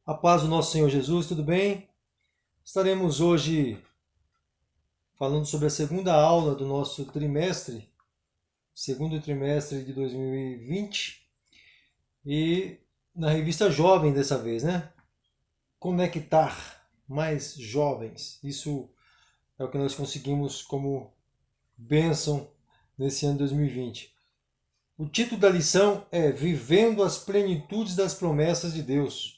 A paz do nosso Senhor Jesus, tudo bem? Estaremos hoje falando sobre a segunda aula do nosso trimestre, segundo trimestre de 2020, e na revista Jovem dessa vez, né? Conectar mais jovens. Isso é o que nós conseguimos como bênção nesse ano 2020. O título da lição é Vivendo as Plenitudes das Promessas de Deus.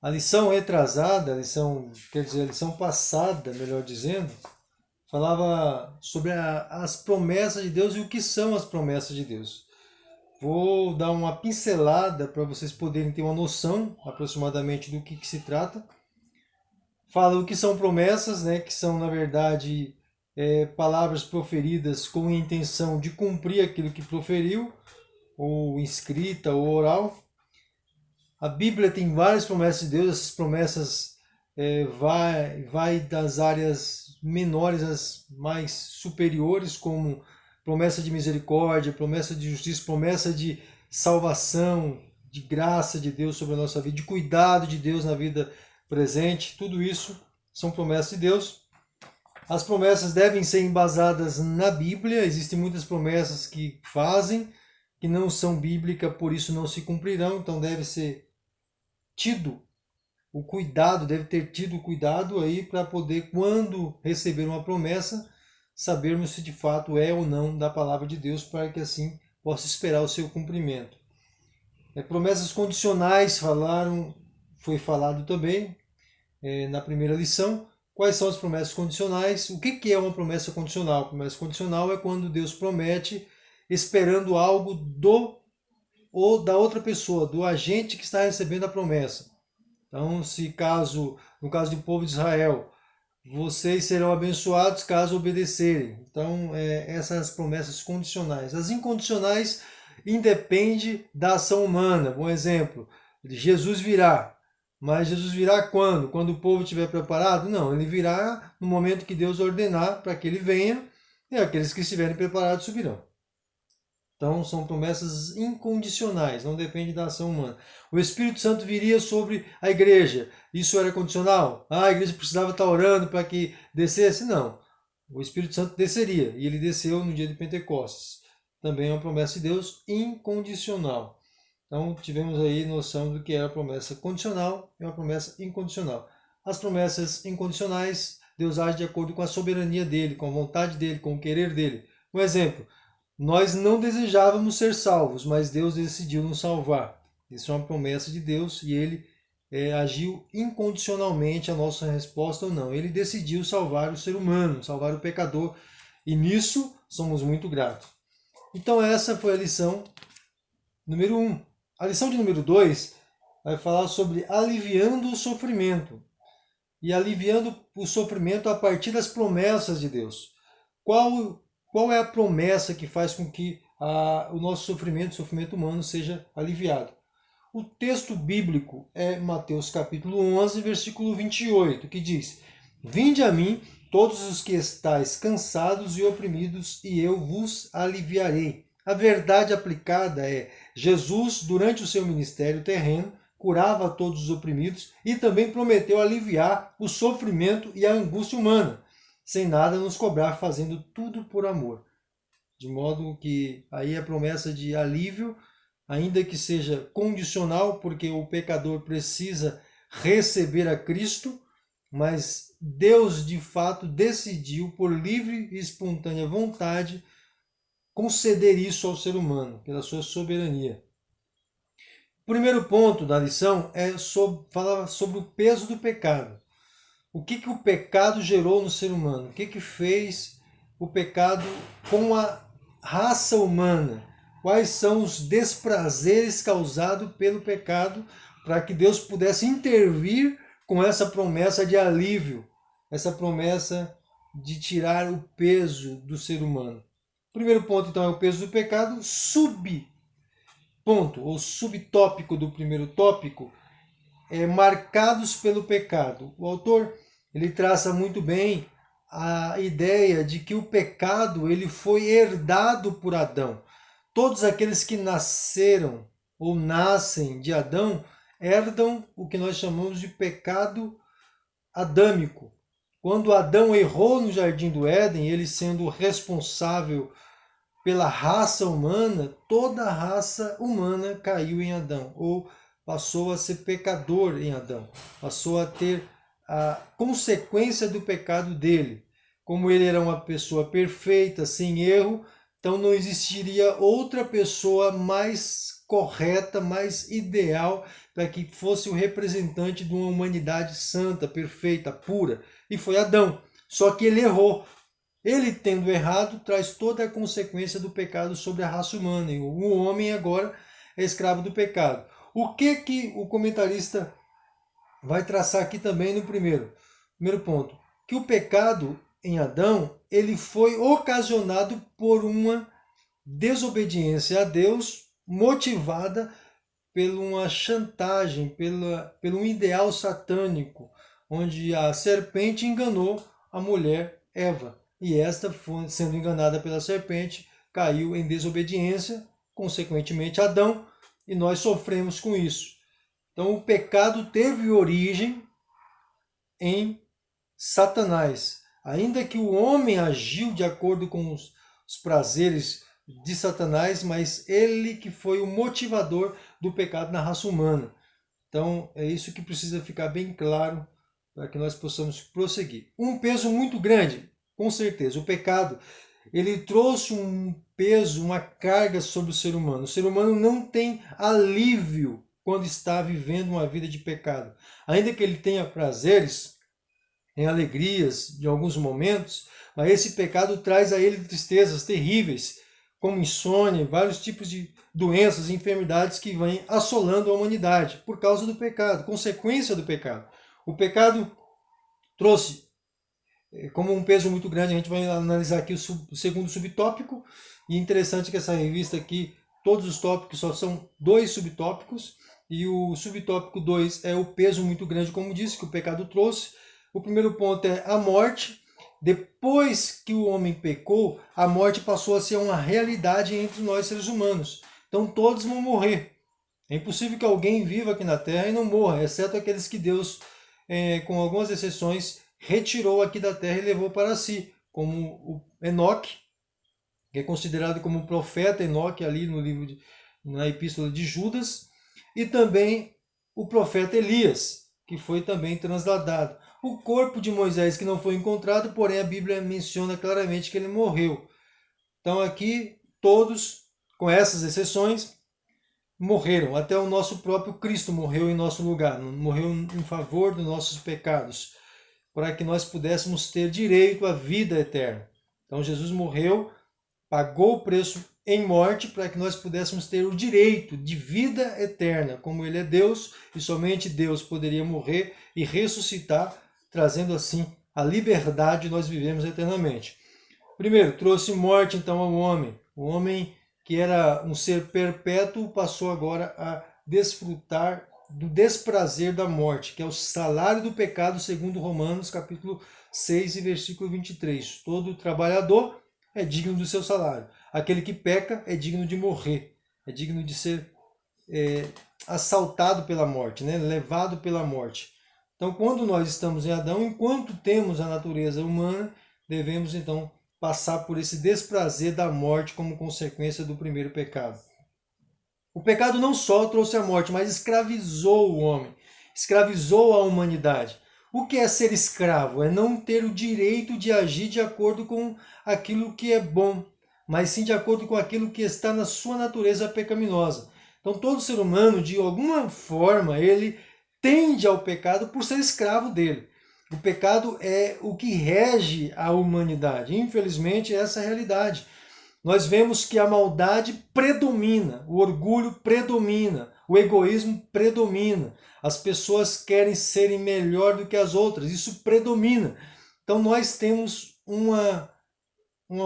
A lição retrasada, a lição passada, melhor dizendo, falava sobre as promessas de Deus e o que são as promessas de Deus. Vou dar uma pincelada para vocês poderem ter uma noção aproximadamente do que se trata. Fala o que são promessas, né, que são, na verdade, palavras proferidas com a intenção de cumprir aquilo que proferiu, ou escrita ou oral. A Bíblia tem várias promessas de Deus, essas promessas vai das áreas menores às mais superiores, como promessa de misericórdia, promessa de justiça, promessa de salvação, de graça de Deus sobre a nossa vida, de cuidado de Deus na vida presente. Tudo isso são promessas de Deus. As promessas devem ser embasadas na Bíblia. Existem muitas promessas que não são bíblicas, por isso não se cumprirão, então deve ter tido o cuidado aí para poder, quando receber uma promessa, sabermos se de fato é ou não da palavra de Deus, para que assim possa esperar o seu cumprimento. Promessas condicionais foi falado também na primeira lição. Quais são as promessas condicionais? O que é uma promessa condicional? Promessa condicional é quando Deus promete esperando algo ou da outra pessoa, do agente que está recebendo a promessa. Então, no caso do povo de Israel, vocês serão abençoados caso obedecerem. Então, essas promessas condicionais. As incondicionais independem da ação humana. Bom exemplo, Jesus virá. Mas Jesus virá quando? Quando o povo estiver preparado? Não, ele virá no momento que Deus ordenar para que ele venha, e aqueles que estiverem preparados subirão. Então, são promessas incondicionais, não depende da ação humana. O Espírito Santo viria sobre a igreja. Isso era condicional? A igreja precisava estar orando para que descesse? Não. O Espírito Santo desceria, e ele desceu no dia de Pentecostes. Também é uma promessa de Deus incondicional. Então, tivemos aí noção do que é a promessa condicional e uma promessa incondicional. As promessas incondicionais, Deus age de acordo com a soberania dele, com a vontade dele, com o querer dele. Um exemplo, nós não desejávamos ser salvos, mas Deus decidiu nos salvar. Isso é uma promessa de Deus e ele agiu incondicionalmente a nossa resposta ou não. Ele decidiu salvar o ser humano, salvar o pecador, e nisso somos muito gratos. Então essa foi a lição número 1. A lição de número 2 vai falar sobre aliviando o sofrimento. E aliviando o sofrimento a partir das promessas de Deus. Qual é a promessa que faz com que o nosso sofrimento, o sofrimento humano, seja aliviado? O texto bíblico é Mateus capítulo 11, versículo 28, que diz: Vinde a mim, todos os que estáis cansados e oprimidos, e eu vos aliviarei. A verdade aplicada é: Jesus, durante o seu ministério terreno, curava a todos os oprimidos e também prometeu aliviar o sofrimento e a angústia humana, sem nada nos cobrar, fazendo tudo por amor. De modo que aí a promessa de alívio, ainda que seja condicional, porque o pecador precisa receber a Cristo, mas Deus de fato decidiu, por livre e espontânea vontade, conceder isso ao ser humano, pela sua soberania. O primeiro ponto da lição falar sobre o peso do pecado. O que o pecado gerou no ser humano? O que fez o pecado com a raça humana? Quais são os desprazeres causados pelo pecado para que Deus pudesse intervir com essa promessa de alívio, essa promessa de tirar o peso do ser humano? O primeiro ponto, então, é o peso do pecado. Subponto, ou subtópico do primeiro tópico, marcados pelo pecado. O autor ele traça muito bem a ideia de que o pecado ele foi herdado por Adão. Todos aqueles que nasceram ou nascem de Adão herdam o que nós chamamos de pecado adâmico. Quando Adão errou no Jardim do Éden, ele sendo responsável pela raça humana, toda a raça humana caiu em Adão, ou passou a ser pecador em Adão, passou a ter a consequência do pecado dele. Como ele era uma pessoa perfeita, sem erro, então não existiria outra pessoa mais correta, mais ideal para que fosse o representante de uma humanidade santa, perfeita, pura. E foi Adão. Só que ele errou. Ele tendo errado, traz toda a consequência do pecado sobre a raça humana. E o homem agora é escravo do pecado. O que o comentarista vai traçar aqui também no primeiro ponto? Que o pecado em Adão, ele foi ocasionado por uma desobediência a Deus motivada por uma chantagem, pelo um ideal satânico, onde a serpente enganou a mulher Eva. E esta, sendo enganada pela serpente, caiu em desobediência, consequentemente Adão, e nós sofremos com isso. Então o pecado teve origem em Satanás. Ainda que o homem agiu de acordo com os prazeres de Satanás, mas ele que foi o motivador do pecado na raça humana. Então é isso que precisa ficar bem claro para que nós possamos prosseguir. Um peso muito grande, com certeza. O pecado, ele trouxe um peso, uma carga sobre o ser humano. O ser humano não tem alívio quando está vivendo uma vida de pecado. Ainda que ele tenha prazeres, em alegrias de alguns momentos, mas esse pecado traz a ele tristezas terríveis, como insônia, vários tipos de doenças e enfermidades que vêm assolando a humanidade por causa do pecado, consequência do pecado. O pecado trouxe como um peso muito grande. A gente vai analisar aqui o segundo subtópico, e interessante que essa revista aqui, todos os tópicos só são 2 subtópicos, e o subtópico 2 é o peso muito grande, como disse, que o pecado trouxe. O primeiro ponto é a morte. Depois que o homem pecou, a morte passou a ser uma realidade entre nós seres humanos. Então todos vão morrer. É impossível que alguém viva aqui na Terra e não morra, exceto aqueles que Deus, com algumas exceções, retirou aqui da Terra e levou para si, como o Enoque, que é considerado como o profeta Enoque ali no livro na epístola de Judas, e também o profeta Elias, que foi também transladado. O corpo de Moisés que não foi encontrado, porém a Bíblia menciona claramente que ele morreu. Então aqui todos, com essas exceções, morreram. Até o nosso próprio Cristo morreu em nosso lugar, morreu em favor dos nossos pecados, para que nós pudéssemos ter direito à vida eterna. Então Jesus morreu, pagou o preço em morte para que nós pudéssemos ter o direito de vida eterna. Como ele é Deus, e somente Deus poderia morrer e ressuscitar, trazendo assim a liberdade, nós vivemos eternamente. Primeiro, trouxe morte então ao homem. O homem que era um ser perpétuo passou agora a desfrutar do desprazer da morte, que é o salário do pecado, segundo Romanos capítulo 6 e versículo 23. Todo trabalhador é digno do seu salário. Aquele que peca é digno de morrer, é digno de ser assaltado pela morte, né? Levado pela morte. Então, quando nós estamos em Adão, enquanto temos a natureza humana, devemos então passar por esse desprazer da morte como consequência do primeiro pecado. O pecado não só trouxe a morte, mas escravizou o homem, escravizou a humanidade. O que é ser escravo? É não ter o direito de agir de acordo com aquilo que é bom, mas sim de acordo com aquilo que está na sua natureza pecaminosa. Então todo ser humano, de alguma forma, ele tende ao pecado por ser escravo dele. O pecado é o que rege a humanidade. Infelizmente, essa é a realidade. Nós vemos que a maldade predomina, o orgulho predomina, o egoísmo predomina. As pessoas querem serem melhor do que as outras, isso predomina. Então nós temos uma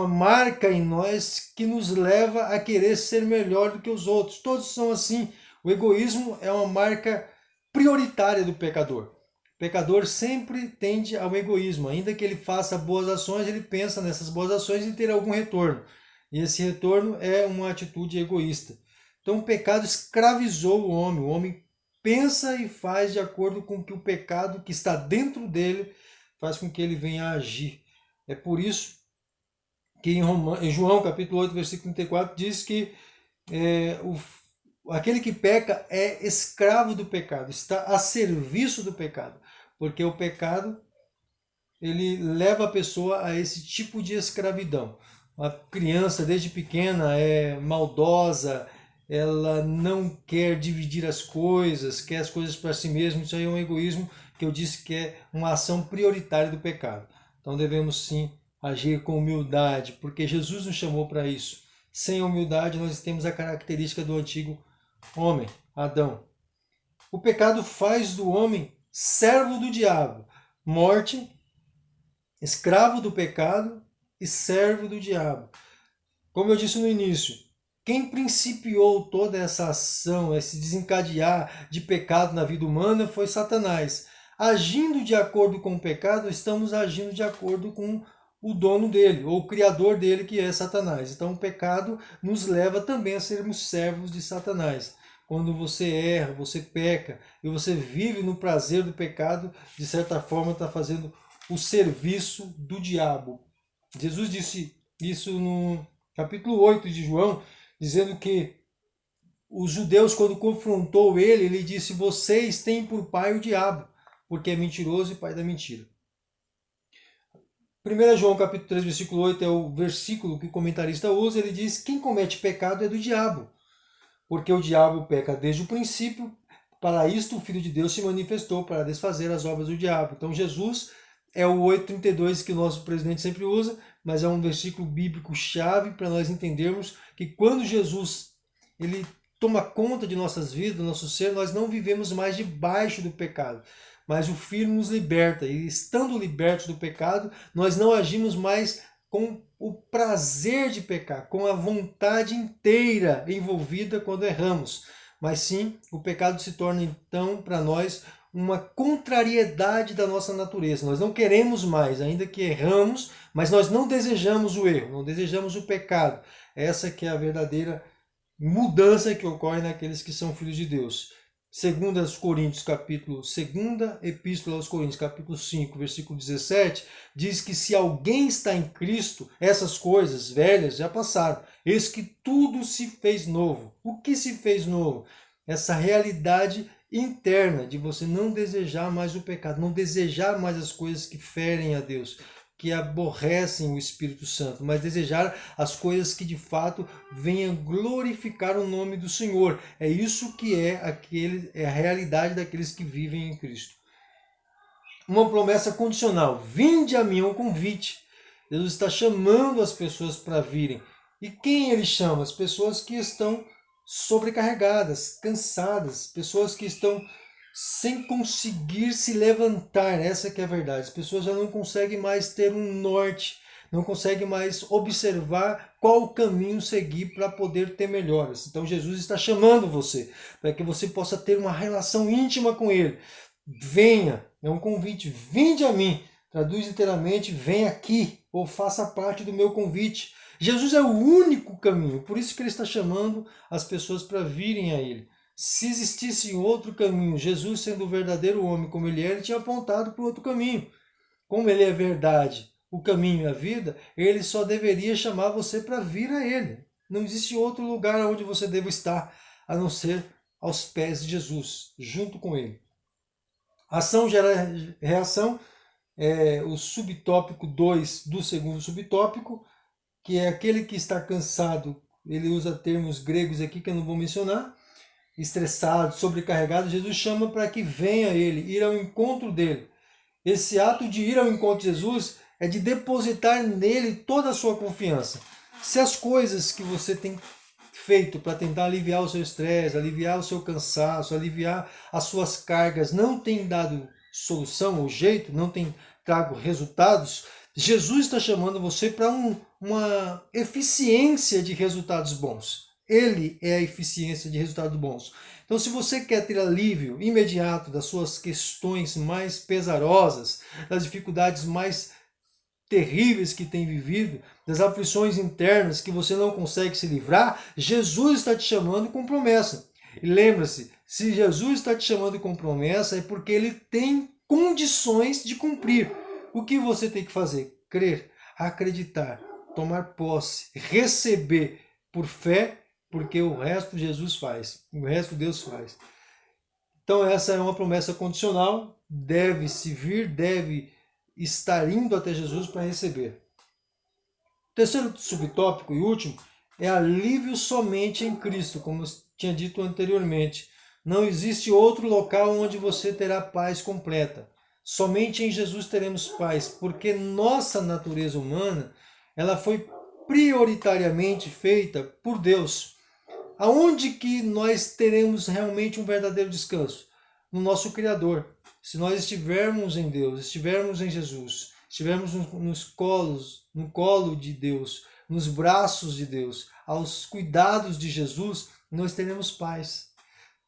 marca em nós que nos leva a querer ser melhor do que os outros. Todos são assim. O egoísmo é uma marca prioritária do pecador. O pecador sempre tende ao egoísmo. Ainda que ele faça boas ações, ele pensa nessas boas ações e ter algum retorno. E esse retorno é uma atitude egoísta. Então o pecado escravizou o homem pensa e faz de acordo com que o pecado que está dentro dele faz com que ele venha a agir. É por isso que em João capítulo 8, versículo 34, diz que aquele que peca é escravo do pecado, está a serviço do pecado, porque o pecado ele leva a pessoa a esse tipo de escravidão. A criança desde pequena é maldosa, ela não quer dividir as coisas, quer as coisas para si mesma. Isso aí é um egoísmo que eu disse que é uma ação prioritária do pecado. Então devemos sim agir com humildade, porque Jesus nos chamou para isso. Sem humildade nós temos a característica do antigo homem, Adão. O pecado faz do homem servo do diabo, morte, escravo do pecado e servo do diabo. Como eu disse no início, quem principiou toda essa ação, esse desencadear de pecado na vida humana foi Satanás. Agindo de acordo com o pecado, estamos agindo de acordo com o dono dele, ou o criador dele, que é Satanás. Então o pecado nos leva também a sermos servos de Satanás. Quando você erra, você peca, e você vive no prazer do pecado, de certa forma está fazendo o serviço do diabo. Jesus disse isso no capítulo 8 de João, dizendo que os judeus, quando confrontou ele, ele disse: vocês têm por pai o diabo, porque é mentiroso e pai da mentira. 1 João capítulo 3, versículo 8 é o versículo que o comentarista usa. Ele diz: quem comete pecado é do diabo, porque o diabo peca desde o princípio. Para isto o Filho de Deus se manifestou, para desfazer as obras do diabo. Então Jesus é o 8,32 que o nosso presidente sempre usa, mas é um versículo bíblico chave para nós entendermos que quando Jesus ele toma conta de nossas vidas, do nosso ser, nós não vivemos mais debaixo do pecado, mas o Filho nos liberta, e estando libertos do pecado, nós não agimos mais com o prazer de pecar, com a vontade inteira envolvida quando erramos, mas sim, o pecado se torna então para nós uma contrariedade da nossa natureza. Nós não queremos mais, ainda que erramos, mas nós não desejamos o erro, não desejamos o pecado. Essa que é a verdadeira mudança que ocorre naqueles que são filhos de Deus. Segunda Epístola aos Coríntios, capítulo 5, versículo 17, diz que se alguém está em Cristo, essas coisas velhas já passaram. Eis que tudo se fez novo. O que se fez novo? Essa realidade interna de você não desejar mais o pecado, não desejar mais as coisas que ferem a Deus, que aborrecem o Espírito Santo, mas desejar as coisas que de fato venham glorificar o nome do Senhor. É isso que é a realidade daqueles que vivem em Cristo. Uma promessa condicional: vinde a mim, é um convite. Jesus está chamando as pessoas para virem. E quem ele chama? As pessoas que estão sobrecarregadas, cansadas, pessoas que estão sem conseguir se levantar. Essa que é a verdade. As pessoas já não conseguem mais ter um norte, não conseguem mais observar qual o caminho seguir para poder ter melhoras. Então Jesus está chamando você, para que você possa ter uma relação íntima com Ele. Venha, é um convite, vinde a mim. Traduz literalmente, vem aqui, ou faça parte do meu convite. Jesus é o único caminho, por isso que Ele está chamando as pessoas para virem a Ele. Se existisse outro caminho, Jesus sendo o verdadeiro homem como Ele é, Ele tinha apontado para o outro caminho. Como Ele é verdade, o caminho e a vida, Ele só deveria chamar você para vir a Ele. Não existe outro lugar onde você deva estar, a não ser aos pés de Jesus, junto com Ele. Ação gera reação, é o subtópico 2 do segundo subtópico, que é aquele que está cansado. Ele usa termos gregos aqui que eu não vou mencionar. Estressado, sobrecarregado, Jesus chama para que venha a Ele, ir ao encontro dele. Esse ato de ir ao encontro de Jesus é de depositar nele toda a sua confiança. Se as coisas que você tem feito para tentar aliviar o seu estresse, aliviar o seu cansaço, aliviar as suas cargas não tem dado solução ou jeito, não tem trago resultados, Jesus está chamando você para uma eficiência de resultados bons. Ele é a eficiência de resultados bons. Então, se você quer ter alívio imediato das suas questões mais pesarosas, das dificuldades mais terríveis que tem vivido, das aflições internas que você não consegue se livrar, Jesus está te chamando com promessa. E lembra-se, Se Jesus está te chamando com promessa, é porque ele tem condições de cumprir. O que você tem que fazer? Crer, acreditar, tomar posse, receber por fé, porque o resto Jesus faz, o resto Deus faz. Então essa é uma promessa condicional, deve-se vir, deve estar indo até Jesus para receber. Terceiro subtópico e último é alívio somente em Cristo, como eu tinha dito anteriormente. Não existe outro local onde você terá paz completa. Somente em Jesus teremos paz, porque nossa natureza humana, ela foi prioritariamente feita por Deus. Aonde que nós teremos realmente um verdadeiro descanso? No nosso Criador. Se nós estivermos em Deus, estivermos em Jesus, estivermos no colo de Deus, nos braços de Deus, aos cuidados de Jesus, nós teremos paz.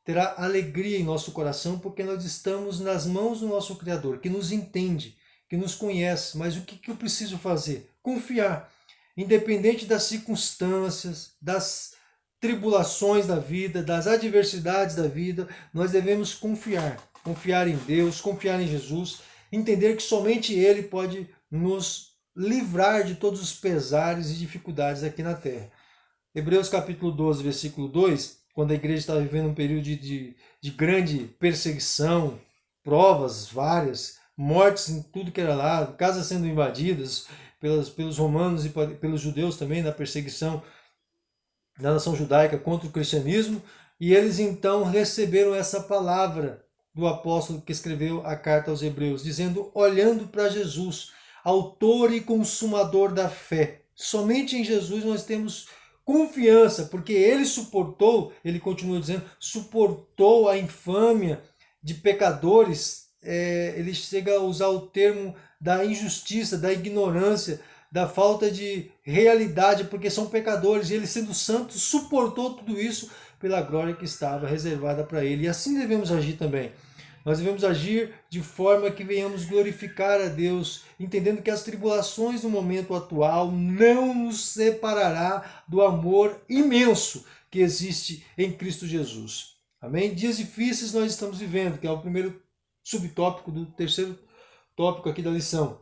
Terá alegria em nosso coração, porque nós estamos nas mãos do nosso Criador, que nos entende, que nos conhece. Mas o que eu preciso fazer? Confiar. Independente das circunstâncias, das tribulações da vida, das adversidades da vida, nós devemos confiar. Confiar em Deus, confiar em Jesus, entender que somente Ele pode nos livrar de todos os pesares e dificuldades aqui na terra. Hebreus capítulo 12, versículo 2, quando a igreja estava vivendo um período de grande perseguição, provas várias, mortes em tudo que era lado, casas sendo invadidas pelos romanos e pelos judeus também, na perseguição da nação judaica contra o cristianismo, e eles então receberam essa palavra do apóstolo que escreveu a carta aos Hebreus, dizendo, olhando para Jesus, autor e consumador da fé. Somente em Jesus nós temos confiança, porque ele suportou, ele continua dizendo, suportou a infâmia de pecadores, ele chega a usar o termo da injustiça, da ignorância, da falta de realidade, porque são pecadores, e ele sendo santo, suportou tudo isso pela glória que estava reservada para ele. E assim devemos agir também. Nós devemos agir de forma que venhamos glorificar a Deus, entendendo que as tribulações no momento atual não nos separará do amor imenso que existe em Cristo Jesus. Amém? Dias difíceis nós estamos vivendo, que é o primeiro subtópico do terceiro tópico aqui da lição.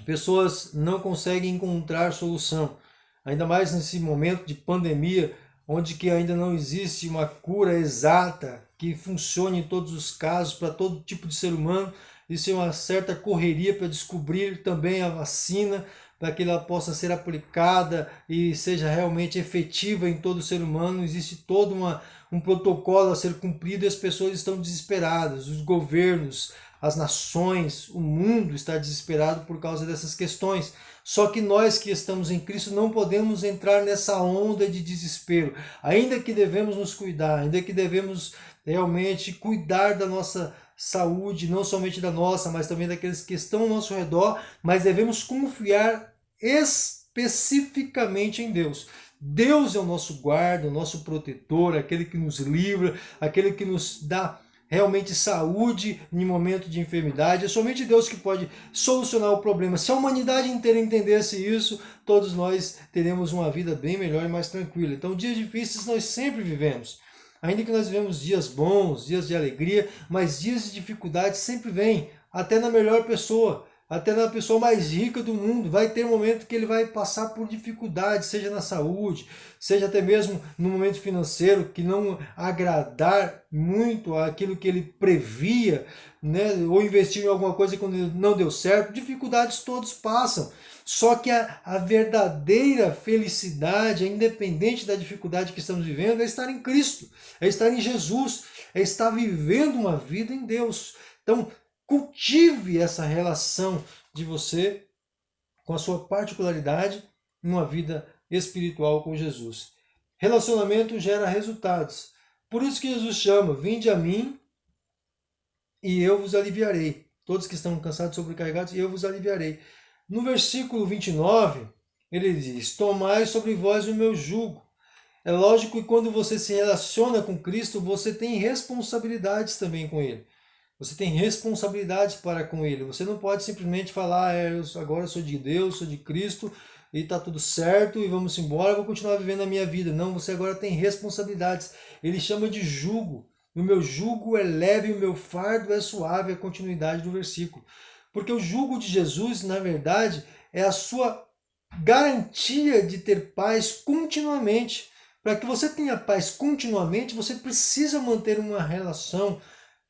Pessoas não conseguem encontrar solução, ainda mais nesse momento de pandemia, onde que ainda não existe uma cura exata que funcione em todos os casos, para todo tipo de ser humano. Isso é uma certa correria para descobrir também a vacina, para que ela possa ser aplicada e seja realmente efetiva em todo ser humano. Existe todo um protocolo a ser cumprido e as pessoas estão desesperadas, os governos, as nações, o mundo está desesperado por causa dessas questões. Só que nós que estamos em Cristo não podemos entrar nessa onda de desespero. Ainda que devemos nos cuidar, ainda que devemos realmente cuidar da nossa saúde, não somente da nossa, mas também daqueles que estão ao nosso redor, mas devemos confiar especificamente em Deus. Deus é o nosso guarda, o nosso protetor, aquele que nos livra, aquele que nos dá realmente saúde em momento de enfermidade. É somente Deus que pode solucionar o problema. Se a humanidade inteira entendesse isso, todos nós teremos uma vida bem melhor e mais tranquila. Então, dias difíceis nós sempre vivemos. Ainda que nós vivemos dias bons, dias de alegria, mas dias de dificuldade sempre vêm, até na melhor pessoa. Até na pessoa mais rica do mundo, vai ter um momento que ele vai passar por dificuldade, seja na saúde, seja até mesmo no momento financeiro, que não agradar muito aquilo que ele previa, né? Ou investir em alguma coisa quando não deu certo. Dificuldades todos passam. Só que a verdadeira felicidade, independente da dificuldade que estamos vivendo, é estar em Cristo, é estar em Jesus, é estar vivendo uma vida em Deus. Então, cultive essa relação de você com a sua particularidade numa vida espiritual com Jesus. Relacionamento gera resultados. Por isso que Jesus chama, vinde a mim e eu vos aliviarei. Todos que estão cansados e sobrecarregados, eu vos aliviarei. No versículo 29, ele diz, tomai sobre vós o meu jugo. É lógico que quando você se relaciona com Cristo, você tem responsabilidades também com Ele. Você tem responsabilidades para com Ele. Você não pode simplesmente falar, agora eu sou de Deus, sou de Cristo, e está tudo certo, e vamos embora, eu vou continuar vivendo a minha vida. Não, você agora tem responsabilidades. Ele chama de jugo. O meu jugo é leve e o meu fardo é suave, é a continuidade do versículo. Porque o jugo de Jesus, na verdade, é a sua garantia de ter paz continuamente. Para que você tenha paz continuamente, você precisa manter uma relação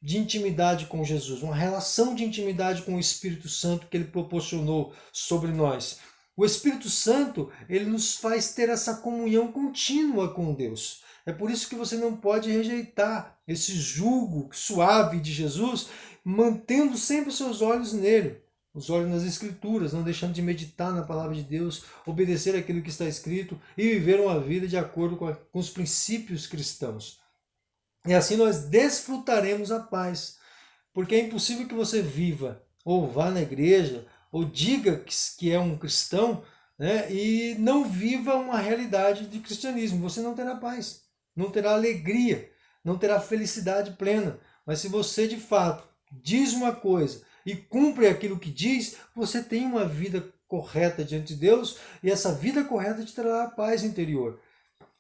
de intimidade com Jesus, uma relação de intimidade com o Espírito Santo que ele proporcionou sobre nós. O Espírito Santo, ele nos faz ter essa comunhão contínua com Deus. É por isso que você não pode rejeitar esse jugo suave de Jesus, mantendo sempre os seus olhos nele, os olhos nas Escrituras, não deixando de meditar na palavra de Deus, obedecer aquilo que está escrito e viver uma vida de acordo com os princípios cristãos. E assim nós desfrutaremos a paz, porque é impossível que você viva ou vá na igreja ou diga que é um cristão, né, e não viva uma realidade de cristianismo. Você não terá paz, não terá alegria, não terá felicidade plena. Mas se você de fato diz uma coisa e cumpre aquilo que diz, você tem uma vida correta diante de Deus e essa vida correta te trará a paz interior.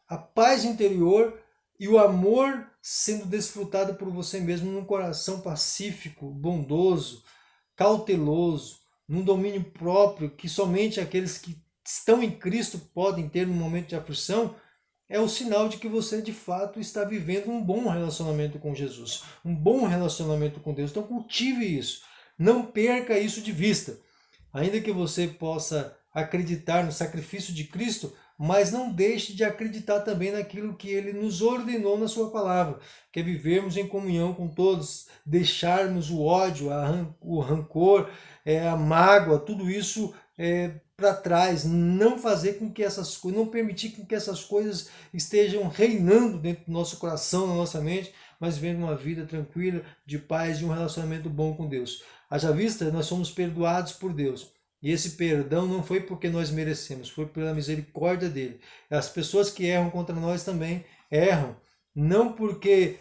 A paz interior e o amor sendo desfrutado por você mesmo num coração pacífico, bondoso, cauteloso, num domínio próprio que somente aqueles que estão em Cristo podem ter no momento de aflição, é o sinal de que você de fato está vivendo um bom relacionamento com Jesus, um bom relacionamento com Deus. Então cultive isso, não perca isso de vista. Ainda que você possa acreditar no sacrifício de Cristo, mas não deixe de acreditar também naquilo que ele nos ordenou na sua palavra, que é vivermos em comunhão com todos, deixarmos o ódio, o rancor, a mágoa, tudo isso para trás, não fazer com que essas coisas, não permitir com que essas coisas estejam reinando dentro do nosso coração, na nossa mente, mas vivendo uma vida tranquila, de paz e um relacionamento bom com Deus. Haja vista, nós somos perdoados por Deus. E esse perdão não foi porque nós merecemos, foi pela misericórdia dele. As pessoas que erram contra nós também erram. Não porque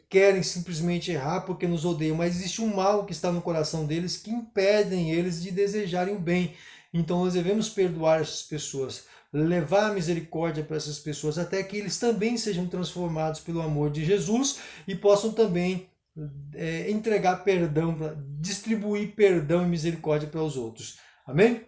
querem simplesmente errar, porque nos odeiam, mas existe um mal que está no coração deles que impedem eles de desejarem o bem. Então nós devemos perdoar essas pessoas, levar a misericórdia para essas pessoas, até que eles também sejam transformados pelo amor de Jesus e possam também entregar perdão, distribuir perdão e misericórdia para os outros. Amém?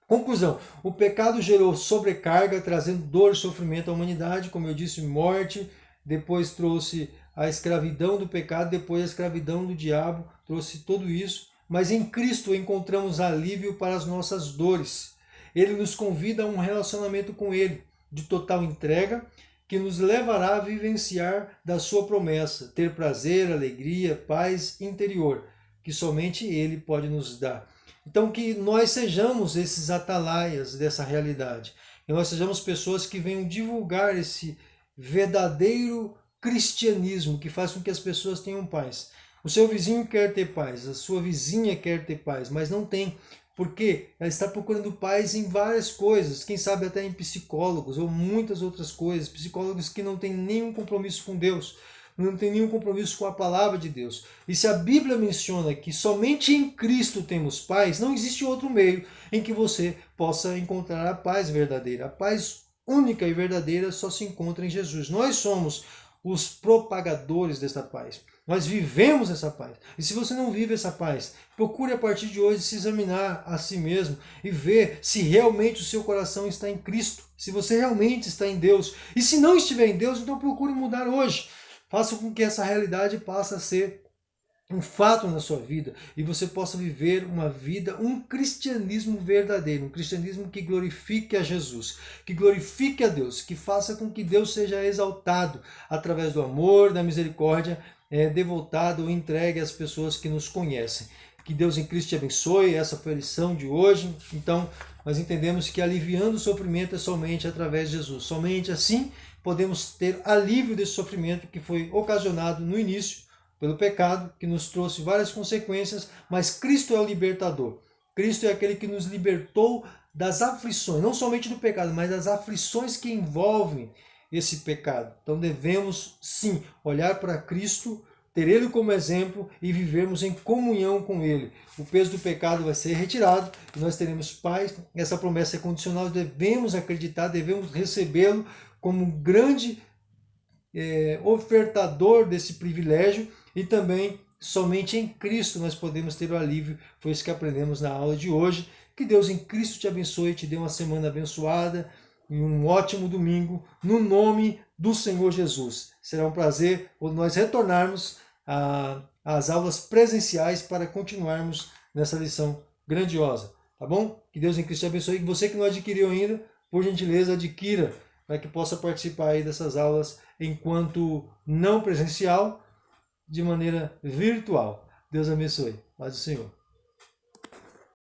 Conclusão, o pecado gerou sobrecarga, trazendo dor e sofrimento à humanidade, como eu disse, morte, depois trouxe a escravidão do pecado, depois a escravidão do diabo, trouxe tudo isso, mas em Cristo encontramos alívio para as nossas dores. Ele nos convida a um relacionamento com Ele, de total entrega, que nos levará a vivenciar da sua promessa, ter prazer, alegria, paz interior, que somente Ele pode nos dar. Então que nós sejamos esses atalaias dessa realidade, que nós sejamos pessoas que venham divulgar esse verdadeiro cristianismo que faz com que as pessoas tenham paz. O seu vizinho quer ter paz, a sua vizinha quer ter paz, mas não tem, porque ela está procurando paz em várias coisas, quem sabe até em psicólogos ou muitas outras coisas, psicólogos que não têm nenhum compromisso com Deus, não tem nenhum compromisso com a palavra de Deus. E se a Bíblia menciona que somente em Cristo temos paz, não existe outro meio em que você possa encontrar a paz verdadeira. A paz única e verdadeira só se encontra em Jesus. Nós somos os propagadores dessa paz. Nós vivemos essa paz. E se você não vive essa paz, procure a partir de hoje se examinar a si mesmo e ver se realmente o seu coração está em Cristo, se você realmente está em Deus. E se não estiver em Deus, então procure mudar hoje. Faça com que essa realidade passe a ser um fato na sua vida e você possa viver uma vida, um cristianismo verdadeiro, um cristianismo que glorifique a Jesus, que glorifique a Deus, que faça com que Deus seja exaltado através do amor, da misericórdia, devotado ou entregue às pessoas que nos conhecem. Que Deus em Cristo te abençoe, essa foi a lição de hoje. Então, nós entendemos que aliviando o sofrimento é somente através de Jesus, somente assim podemos ter alívio desse sofrimento que foi ocasionado no início pelo pecado, que nos trouxe várias consequências, mas Cristo é o libertador. Cristo é aquele que nos libertou das aflições, não somente do pecado, mas das aflições que envolvem esse pecado. Então devemos, sim, olhar para Cristo, ter Ele como exemplo e vivermos em comunhão com Ele. O peso do pecado vai ser retirado e nós teremos paz. Essa promessa é condicional, devemos acreditar, devemos recebê-lo como um grande ofertador desse privilégio e também somente em Cristo nós podemos ter o alívio. Foi isso que aprendemos na aula de hoje. Que Deus em Cristo te abençoe, te dê uma semana abençoada e um ótimo domingo, no nome do Senhor Jesus. Será um prazer quando nós retornarmos às aulas presenciais para continuarmos nessa lição grandiosa, tá bom? Que Deus em Cristo te abençoe. E você que não adquiriu ainda, por gentileza, adquira, para que possa participar aí dessas aulas enquanto não presencial, de maneira virtual. Deus abençoe. Paz do Senhor.